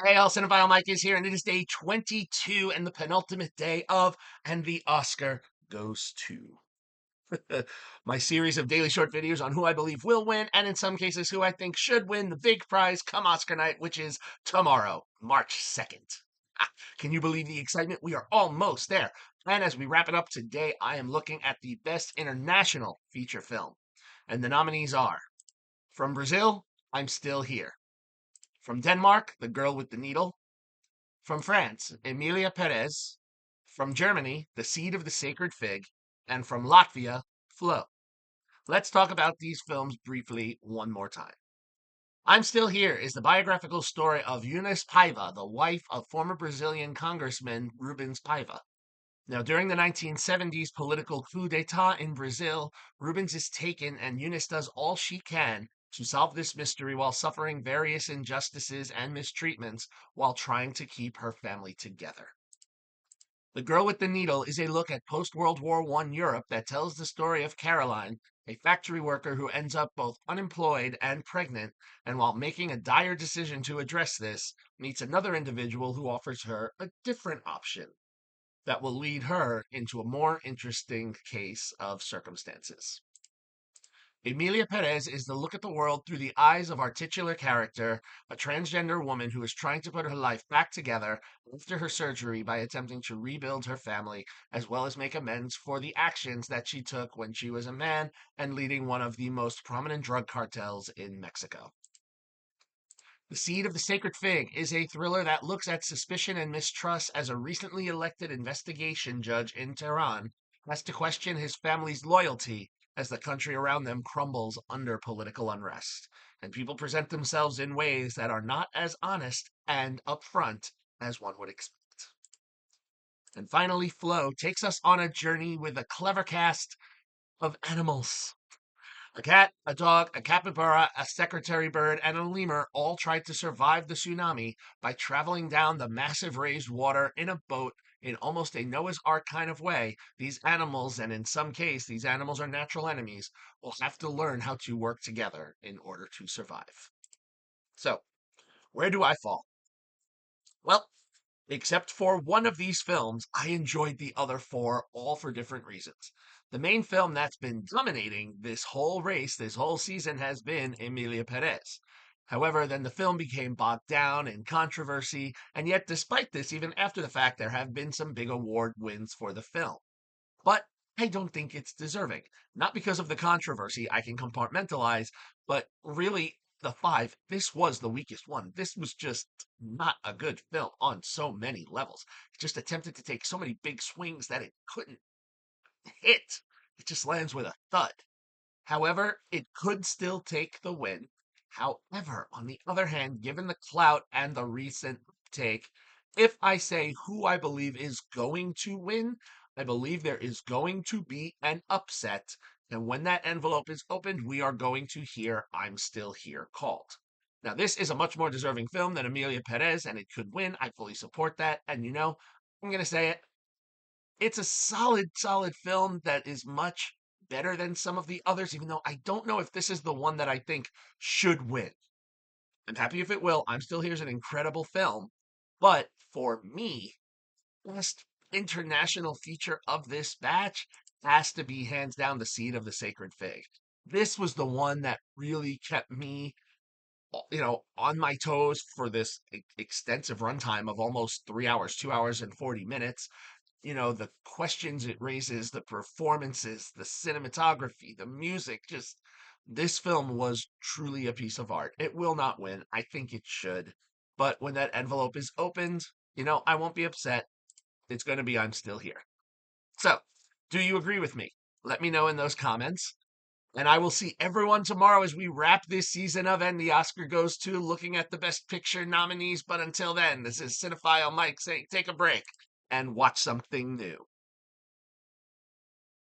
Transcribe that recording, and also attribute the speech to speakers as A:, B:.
A: Hey, all cinephile Mike is here, and it is day 22 and the penultimate day of And the Oscar Goes To. My series of daily short videos on who I believe will win, and in some cases, who I think should win the big prize come Oscar night, which is tomorrow, March 2nd. Can you believe the excitement? We are almost there. And as we wrap it up today, I am looking at the Best International Feature Film. And the nominees are from Brazil, I'm Still Here. From Denmark, The Girl with the Needle. From France, Emilia Pérez. From Germany, The Seed of the Sacred Fig. And from Latvia, Flow. Let's talk about these films briefly one more time. I'm Still Here is the biographical story of Eunice Paiva, the wife of former Brazilian Congressman Rubens Paiva. Now, during the 1970s political coup d'etat in Brazil, Rubens is taken and Eunice does all she can to solve this mystery while suffering various injustices and mistreatments while trying to keep her family together. The Girl with the Needle is a look at post-World War I Europe that tells the story of Caroline, a factory worker who ends up both unemployed and pregnant, and while making a dire decision to address this, meets another individual who offers her a different option that will lead her into a more interesting case of circumstances. Emilia Perez is the look at the world through the eyes of our titular character, a transgender woman who is trying to put her life back together after her surgery by attempting to rebuild her family, as well as make amends for the actions that she took when she was a man and leading one of the most prominent drug cartels in Mexico. The Seed of the Sacred Fig is a thriller that looks at suspicion and mistrust as a recently elected investigation judge in Tehran has to question his family's loyalty as the country around them crumbles under political unrest, and people present themselves in ways that are not as honest and upfront as one would expect. And finally, Flow takes us on a journey with a clever cast of animals. A cat, a dog, a capybara, a secretary bird, and a lemur all tried to survive the tsunami by traveling down the massive raised water in a boat in almost a Noah's Ark kind of way. These animals, and in some case, these animals are natural enemies, will have to learn how to work together in order to survive. So, where do I fall? Well, except for one of these films, I enjoyed the other four, all for different reasons. The main film that's been dominating this whole race, this whole season, has been Emilia Perez. However, then the film became bogged down in controversy, and yet, despite this, even after the fact, there have been some big award wins for the film. But I don't think it's deserving. Not because of the controversy, I can compartmentalize, but really, the five, this was the weakest one. This was just not a good film on so many levels. It just attempted to take so many big swings that it couldn't hit. It just lands with a thud. However, it could still take the win. However, on the other hand, given the clout and the recent uptake, if I say who I believe is going to win, I believe there is going to be an upset. And when that envelope is opened, we are going to hear I'm Still Here called. Now, this is a much more deserving film than Emilia Perez, and it could win. I fully support that. And I'm going to say it. It's a solid film that is much better than some of the others, even though I don't know if this is the one that I think should win. I'm happy if it will. I'm Still Here's an incredible film. But for me, best international feature of this batch has to be hands down The Seed of the Sacred Fig. This was the one that really kept me, on my toes for this extensive runtime of almost 3 hours, 2 hours and 40 minutes. The questions it raises, the performances, the cinematography, the music, just this film was truly a piece of art. It will not win. I think it should. But when that envelope is opened, I won't be upset. It's going to be I'm Still Here. So, do you agree with me? Let me know in those comments. And I will see everyone tomorrow as we wrap this season of And the Oscar Goes To, looking at the Best Picture nominees. But until then, this is Cinephile Mike saying take a break and watch something new.